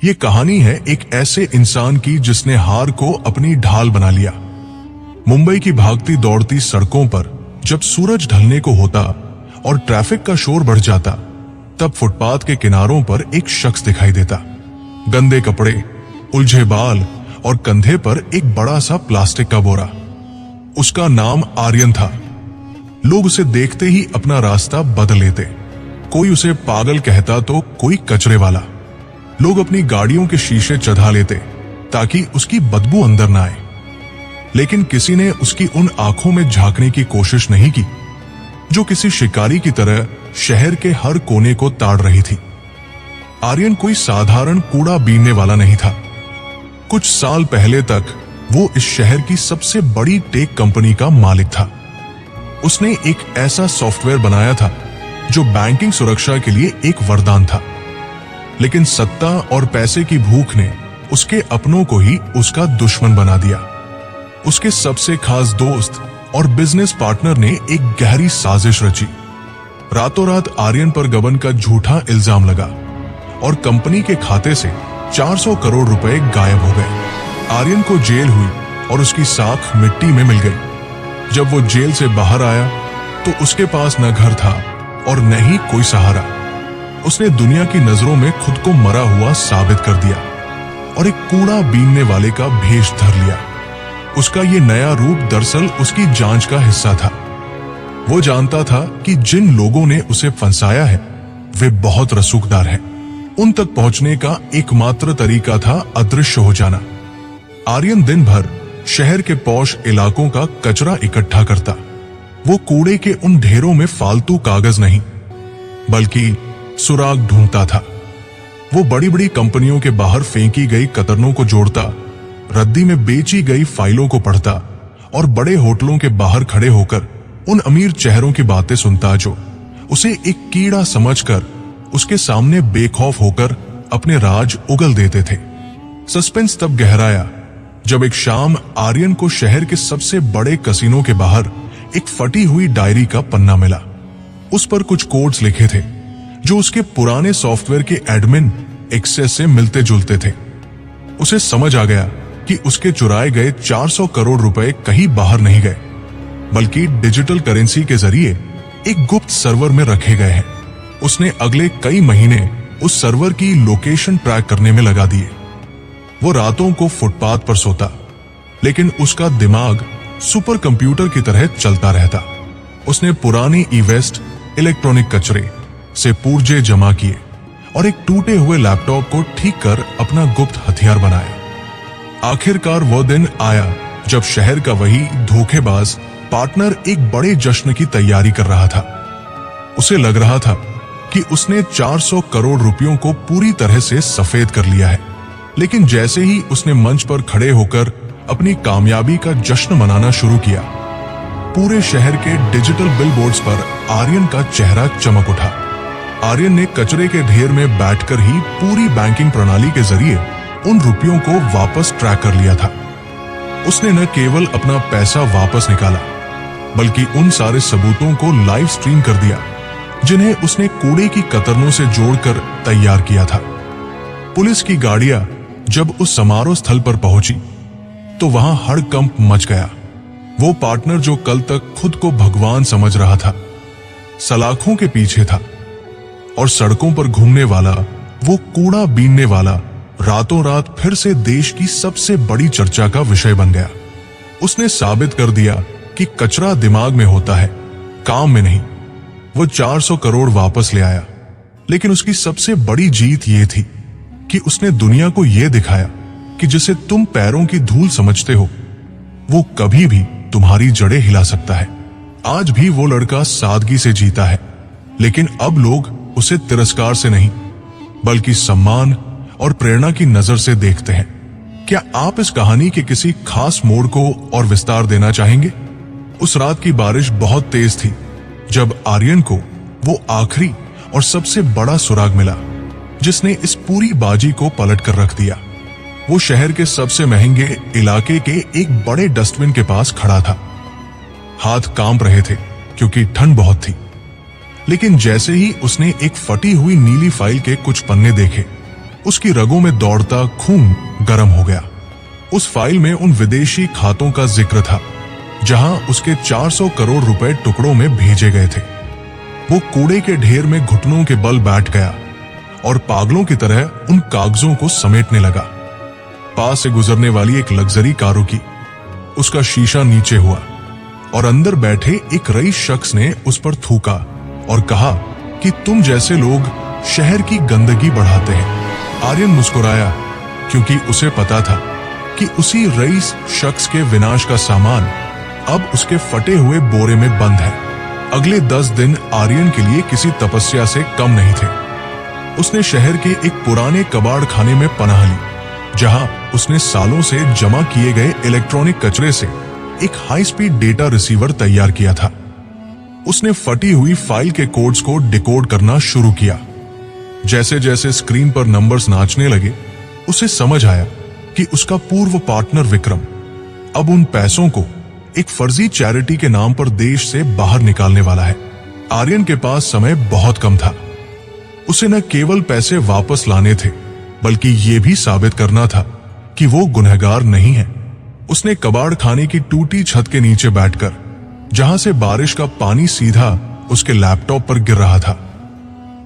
ये कहानी है एक ऐसे इंसान की जिसने हार को अपनी ढाल बना लिया। मुंबई की भागती दौड़ती सड़कों पर जब सूरज ढलने को होता और ट्रैफिक का शोर बढ़ जाता, तब फुटपाथ के किनारों पर एक शख्स दिखाई देता। गंदे कपड़े, उलझे बाल और कंधे पर एक बड़ा सा प्लास्टिक का बोरा। उसका नाम आर्यन था। लोग उसे देखते ही अपना रास्ता बदल लेते। कोई उसे पागल कहता तो कोई कचरे वाला। लोग अपनी गाड़ियों के शीशे चढ़ा लेते ताकि उसकी बदबू अंदर ना आए, लेकिन किसी ने उसकी उन आंखों में झांकने की कोशिश नहीं की जो किसी शिकारी की तरह शहर के हर कोने को ताड़ रही थी। आर्यन कोई साधारण कूड़ा बीनने वाला नहीं था। कुछ साल पहले तक वो इस शहर की सबसे बड़ी टेक कंपनी का मालिक था। उसने एक ऐसा सॉफ्टवेयर बनाया था जो बैंकिंग सुरक्षा के लिए एक वरदान था, लेकिन सत्ता और पैसे की भूख ने उसके अपनों को ही उसका दुश्मन बना दिया। उसके सबसे खास दोस्त और बिजनेस पार्टनर ने एक गहरी साजिश रची। रातों रात आर्यन पर गबन का झूठा इल्जाम लगा और कंपनी के खाते से 400 करोड़ रुपए गायब हो गए। आर्यन को जेल हुई और उसकी साख मिट्टी में मिल गई। जब वो जेल से बाहर आया तो उसके पास न घर था और न ही कोई सहारा। उसने दुनिया की नजरों में खुद को मरा हुआ साबित कर दिया और एक कूड़ा बीनने वाले का भेष धर लिया। उसका ये नया रूप दरअसल उसकी जांच का हिस्सा था। वो जानता था कि जिन लोगों ने उसे फंसाया है वे बहुत रसूखदार हैं। उन तक पहुंचने का एकमात्र तरीका था अदृश्य हो जाना। आर्यन दिन भर शहर के पॉश इलाकों का कचरा इकट्ठा करता। वो कूड़े के उन ढेरों में फालतू कागज नहीं बल्कि सुराग ढूंढता था। वो बड़ी बड़ी कंपनियों के बाहर फेंकी गई कतरनों को जोड़ता, रद्दी में बेची गई फाइलों को पढ़ता और बड़े होटलों के बाहर खड़े होकर उन अमीर चेहरों की बातें सुनता जो उसे एक कीड़ा समझकर उसके सामने बेखौफ होकर अपने राज उगल देते थे। सस्पेंस तब गहराया जब एक शाम आर्यन को शहर के सबसे बड़े कसिनो के बाहर एक फटी हुई डायरी का पन्ना मिला। उस पर कुछ कोड्स लिखे थे जो उसके पुराने सॉफ्टवेयर के एडमिन एक्सेस से मिलते जुलते थे। उसे समझ आ गया कि उसके चुराए गए 400 करोड़ रुपए कहीं बाहर नहीं गए, बल्कि डिजिटल करेंसी के जरिए एक गुप्त सर्वर में रखे गए हैं। उसने अगले कई महीने उस सर्वर की लोकेशन ट्रैक करने में लगा दिए। वो रातों को फुटपाथ पर सोता, लेकिन उसका दिमाग सुपर कंप्यूटर की तरह चलता रहता। उसने पुरानी ई-वेस्ट इलेक्ट्रॉनिक कचरे से पुर्जे जमा किए और एक टूटे हुए लैपटॉप को ठीक कर अपना गुप्त हथियार बनाया। आखिरकार वो दिन आया जब शहर का वही धोखेबाज पार्टनर एक बड़े जश्न की तैयारी कर रहा था। उसे लग रहा था कि उसने 400 करोड़ रुपयों को पूरी तरह से सफेद कर लिया है, लेकिन जैसे ही उसने मंच पर खड़े होकर अपनी कामयाबी का जश्न मनाना शुरू किया, पूरे शहर के डिजिटल बिलबोर्ड्स पर आर्यन का चेहरा चमक उठा। आर्यन ने कचरे के ढेर में बैठकर ही पूरी बैंकिंग प्रणाली के जरिए उन रुपयों को वापस ट्रैक कर लिया था। उसने न केवल अपना पैसा वापस निकाला, बल्कि उन सारे सबूतों को लाइव स्ट्रीम कर दिया जिन्हें उसने कूड़े की कतरनों से जोड़कर तैयार किया था। पुलिस की गाड़ियां जब उस समारोह स्थल पर पहुंची तो वहां हड़कंप मच गया। वो पार्टनर जो कल तक खुद को भगवान समझ रहा था, सलाखों के पीछे था और सड़कों पर घूमने वाला वो कूड़ा बीनने वाला रातों रात फिर से देश की सबसे बड़ी चर्चा का विषय बन गया। उसने साबित कर दिया कि कचरा दिमाग में होता है, काम में नहीं। वो 400 करोड़ वापस ले आया, लेकिन उसकी सबसे बड़ी जीत ये थी कि उसने दुनिया को यह दिखाया कि जिसे तुम पैरों की धूल समझते हो वो कभी भी तुम्हारी जड़ें हिला सकता है। आज भी वो लड़का सादगी से जीता है, लेकिन अब लोग उसे तिरस्कार से नहीं बल्कि सम्मान और प्रेरणा की नजर से देखते हैं। क्या आप इस कहानी के किसी खास मोड़ को और विस्तार देना चाहेंगे? उस रात की बारिश बहुत तेज थी जब आर्यन को वो आखिरी और सबसे बड़ा सुराग मिला जिसने इस पूरी बाजी को पलट कर रख दिया। वो शहर के सबसे महंगे इलाके के एक बड़े डस्टबिन के पास खड़ा था। हाथ कांप रहे थे क्योंकि ठंड बहुत थी, लेकिन जैसे ही उसने एक फटी हुई नीली फाइल के कुछ पन्ने देखे उसकी रगों में दौड़ता खून गर्म हो गया। उस फाइल में उन विदेशी खातों का जिक्र था जहां उसके 400 करोड़ रुपए टुकड़ों में भेजे गए थे। वो कूड़े के ढेर में घुटनों के बल बैठ गया और पागलों की तरह उन कागजों को समेटने लगा। पास से गुजरने वाली एक लग्जरी कार रुकी, उसका शीशा नीचे हुआ और अंदर बैठे एक रईस शख्स ने उस पर थूका और कहा कि तुम जैसे लोग शहर की गंदगी बढ़ाते हैं। आर्यन मुस्कुराया क्योंकि उसे पता था कि उसी रईस शख्स के विनाश का सामान अब उसके फटे हुए बोरे में बंद है। अगले 10 दिन आर्यन के लिए किसी तपस्या से कम नहीं थे। उसने शहर के एक पुराने कबाड़ खाने में पनाह ली, जहां उसने सालों से जमा किए गए इलेक्ट्रॉनिक कचरे से एक हाई स्पीड डेटा रिसीवर तैयार किया था। उसने फटी हुई फाइल के कोड्स को डिकोड करना शुरू किया। जैसे जैसे स्क्रीन पर नंबर्स नाचने लगे, उसे समझ आया कि उसका पूर्व पार्टनर विक्रम अब उन पैसों को एक फर्जी चैरिटी के नाम पर देश से बाहर निकालने वाला है। आर्यन के पास समय बहुत कम था। उसे न केवल पैसे वापस लाने थे, बल्कि ये भी साबित करना था कि वो गुनहगार नहीं है। उसने कबाड़ खाने की टूटी छत के नीचे बैठकर, जहां से बारिश का पानी सीधा उसके लैपटॉप पर गिर रहा था,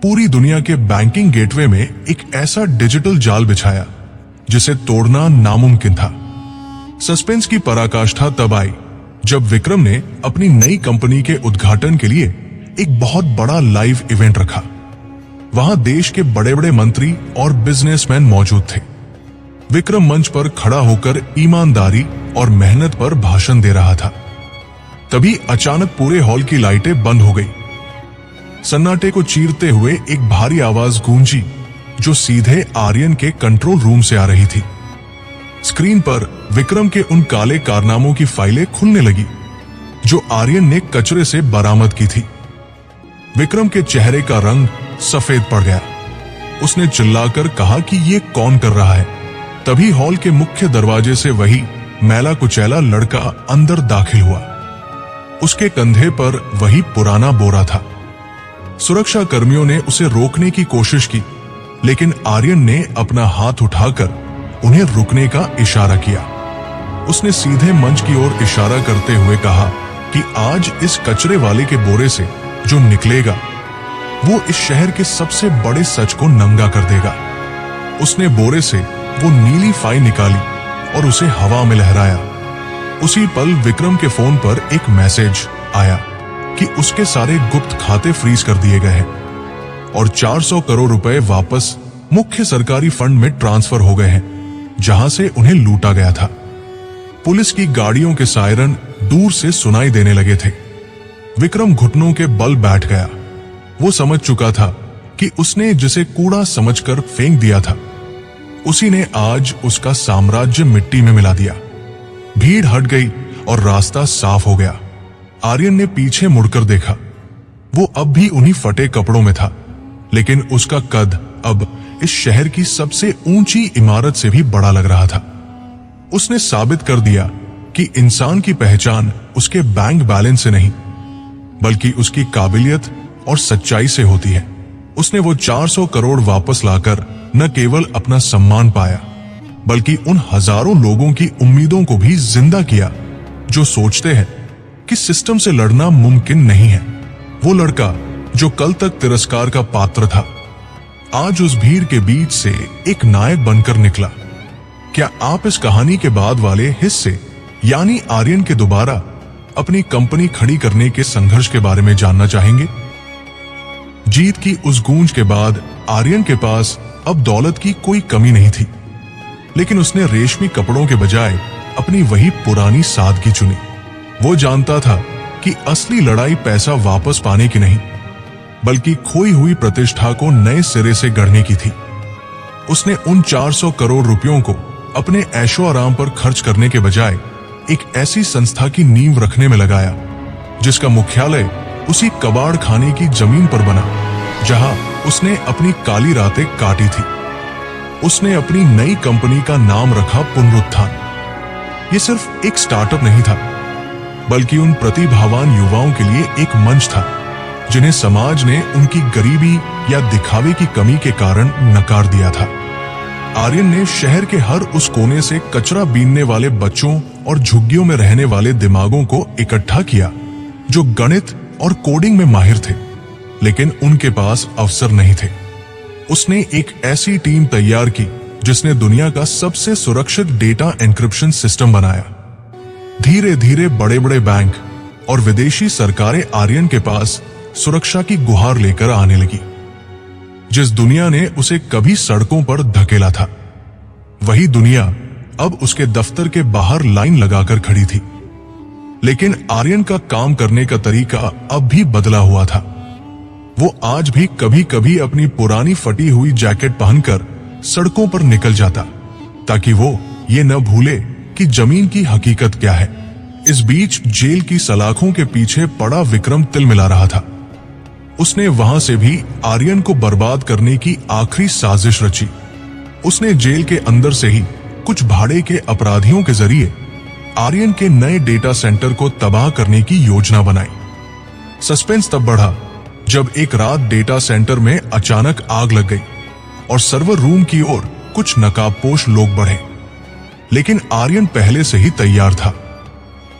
पूरी दुनिया के बैंकिंग गेटवे में एक ऐसा डिजिटल जाल बिछाया जिसे तोड़ना नामुमकिन था। सस्पेंस की पराकाष्ठा तब आई जब विक्रम ने अपनी नई कंपनी के उद्घाटन के लिए एक बहुत बड़ा लाइव इवेंट रखा। वहां देश के बड़े बड़े मंत्री और बिजनेसमैन मौजूद थे। विक्रम मंच पर खड़ा होकर ईमानदारी और मेहनत पर भाषण दे रहा था। तभी अचानक पूरे हॉल की लाइटें बंद हो गई। सन्नाटे को चीरते हुए एक भारी आवाज गूंजी जो सीधे आर्यन के कंट्रोल रूम से आ रही थी। स्क्रीन पर विक्रम के उन काले कारनामों की फाइलें खुलने लगी जो आर्यन ने कचरे से बरामद की थी। विक्रम के चेहरे का रंग सफेद पड़ गया। उसने चिल्लाकर कहा कि ये कौन कर रहा है। तभी हॉल के मुख्य दरवाजे से वही मैला कुचैला लड़का अंदर दाखिल हुआ। उसके कंधे पर वही पुराना बोरा था। सुरक्षा कर्मियों ने उसे रोकने की कोशिश की, लेकिन आर्यन ने अपना हाथ उठाकर उन्हें रुकने का इशारा किया। उसने सीधे मंच की ओर इशारा करते हुए कहा कि आज इस कचरे वाले के बोरे से जो निकलेगा वो इस शहर के सबसे बड़े सच को नंगा कर देगा। उसने बोरे से वो नीली फाइल निकाली और उसे हवा में लहराया। उसी पल विक्रम के फोन पर एक मैसेज आया कि उसके सारे गुप्त खाते फ्रीज कर दिए गए हैं और 400 करोड़ रुपए वापस मुख्य सरकारी फंड में ट्रांसफर हो गए हैं, जहां से उन्हें लूटा गया था। पुलिस की गाड़ियों के सायरन दूर से सुनाई देने लगे थे। विक्रम घुटनों के बल बैठ गया। वो समझ चुका था कि उसने जिसे कूड़ा समझकर फेंक दिया था, उसी ने आज उसका साम्राज्य मिट्टी में मिला दिया। भीड़ हट गई और रास्ता साफ हो गया। आर्यन ने पीछे मुड़कर देखा। वो अब भी उन्हीं फटे कपड़ों में था, लेकिन उसका कद अब इस शहर की सबसे ऊंची इमारत से भी बड़ा लग रहा था। उसने साबित कर दिया कि इंसान की पहचान उसके बैंक बैलेंस से नहीं, बल्कि उसकी काबिलियत और सच्चाई से होती है। उसने वो 400 करोड़ वापस लाकर न केवल अपना सम्मान पाया, बल्कि उन हजारों लोगों की उम्मीदों को भी जिंदा किया जो सोचते हैं कि सिस्टम से लड़ना मुमकिन नहीं है। वो लड़का जो कल तक तिरस्कार का पात्र था, आज उस भीड़ के बीच से एक नायक बनकर निकला। क्या आप इस कहानी के बाद वाले हिस्से यानी आर्यन के दोबारा अपनी कंपनी खड़ी करने के संघर्ष के बारे में जानना चाहेंगे? जीत की उस गूंज के बाद आर्यन के पास अब दौलत की कोई कमी नहीं थी, लेकिन उसने रेशमी कपड़ों के बजाय अपनी वही पुरानी सादगी चुनी। वो जानता था कि असली लड़ाई पैसा वापस पाने की नहीं, बल्कि खोई हुई प्रतिष्ठा को नए सिरे से गढ़ने की थी। उसने उन 400 करोड़ रुपयों को अपने ऐशो आराम पर खर्च करने के बजाय एक ऐसी संस्था की नींव रखने में लगाया जिसका मुख्यालय उसी कबाड़ खाने की जमीन पर बना जहां उसने अपनी काली रातें काटी थी। उसने अपनी नई कंपनी का नाम रखा पुनरुत्थान। ये सिर्फ एक स्टार्टअप नहीं था, बल्कि उन प्रतिभावान युवाओं के लिए एक मंच था जिन्हें समाज ने उनकी गरीबी या दिखावे की कमी के कारण नकार दिया था। आर्यन ने शहर के हर उस कोने से कचरा बीनने वाले बच्चों और झुग्गियों में रहने वाले दिमागों को इकट्ठा किया जो गणित और कोडिंग में माहिर थे, लेकिन उनके पास अवसर नहीं थे। उसने एक ऐसी टीम तैयार की जिसने दुनिया का सबसे सुरक्षित डेटा एन्क्रिप्शन सिस्टम बनाया। धीरे धीरे बड़े बड़े बैंक और विदेशी सरकारें आर्यन के पास सुरक्षा की गुहार लेकर आने लगी। जिस दुनिया ने उसे कभी सड़कों पर धकेला था, वही दुनिया अब उसके दफ्तर के बाहर लाइन लगाकर खड़ी थी। लेकिन आर्यन का काम करने का तरीका अब भी बदला हुआ था। वो आज भी कभी कभी अपनी पुरानी फटी हुई जैकेट पहनकर सड़कों पर निकल जाता, ताकि वो ये न भूले कि जमीन की हकीकत क्या है। इस बीच जेल की सलाखों के पीछे पड़ा विक्रम तिलमिला रहा था। उसने वहां से भी आर्यन को बर्बाद करने की आखिरी साजिश रची। उसने जेल के अंदर से ही कुछ भाड़े के अपराधियों के जरिए आर्यन के नए डेटा सेंटर को तबाह करने की योजना बनाई। सस्पेंस तब बढ़ा जब एक रात डेटा सेंटर में अचानक आग लग गई और सर्वर रूम की ओर कुछ नकाबपोश लोग बढ़े। लेकिन आर्यन पहले से ही तैयार था।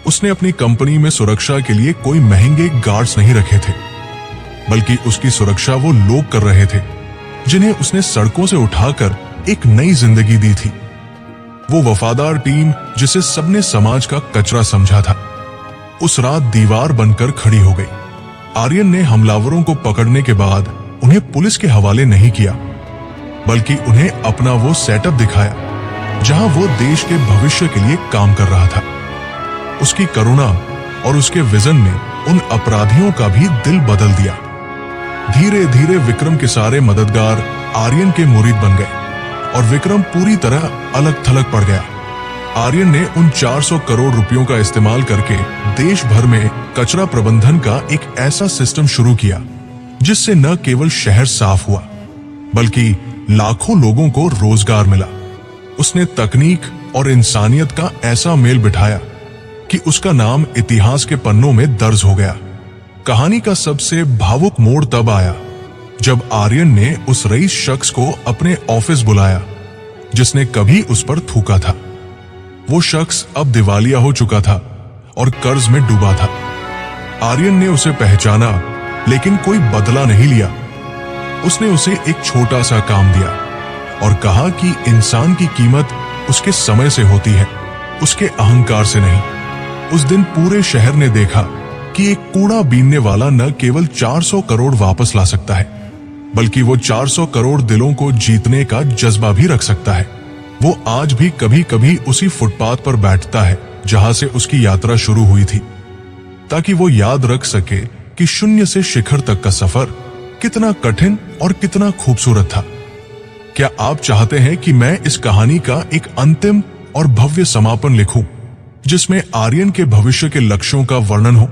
उसने अपनी कंपनी में सुरक्षा के लिए कोई महंगे गार्ड्स नहीं रखे थे, बल्कि उसकी सुरक्षा वो लोग कर रहे थे जिन्हें उसने सड़कों से उठाकर एक नई जिंदगी दी थी। वो वफादार टीम जिसे सबने समाज का कचरा समझा था, उस रात दीवार बनकर खड़ी हो गई। आर्यन ने हमलावरों को पकड़ने के बाद उन्हें पुलिस के हवाले नहीं किया, बल्कि उन्हें अपना वो सेटअप दिखाया जहां वो देश के भविष्य के लिए काम कर रहा था। उसकी करुणा और उसके विजन ने उन अपराधियों का भी दिल बदल दिया। धीरे धीरे विक्रम के सारे मददगार आर्यन के मुरीद बन गए और विक्रम पूरी तरह अलग थलग पड़ गया। आर्यन ने उन 400 करोड़ रुपयों का इस्तेमाल करके देश भर में कचरा प्रबंधन का एक ऐसा सिस्टम शुरू किया जिससे न केवल शहर साफ हुआ, बल्कि लाखों लोगों को रोजगार मिला। उसने तकनीक और इंसानियत का ऐसा मेल बिठाया कि उसका नाम इतिहास के पन्नों में दर्ज हो गया। कहानी का सबसे भावुक मोड़ तब आया जब आर्यन ने उस रईस शख्स को अपने ऑफिस बुलाया जिसने कभी उस पर थूका था। वो शख्स अब दिवालिया हो चुका था और कर्ज में डूबा था। आर्यन ने उसे पहचाना, लेकिन कोई बदला नहीं लिया। उसने उसे एक छोटा सा काम दिया और कहा कि इंसान की कीमत उसके समय से होती है, उसके अहंकार से नहीं। उस दिन पूरे शहर ने देखा कि एक कूड़ा बीनने वाला न केवल 400 करोड़ वापस ला सकता है, बल्कि वो 400 करोड़ दिलों को जीतने का जज्बा भी रख सकता है। वो आज भी कभी कभी उसी फुटपाथ पर बैठता है जहां से उसकी यात्रा शुरू हुई थी, ताकि वो याद रख सके कि शून्य से शिखर तक का सफर कितना कठिन और कितना खूबसूरत था। क्या आप चाहते हैं कि मैं इस कहानी का एक अंतिम और भव्य समापन लिखूं, जिसमें आर्यन के भविष्य के लक्ष्यों का वर्णन हो?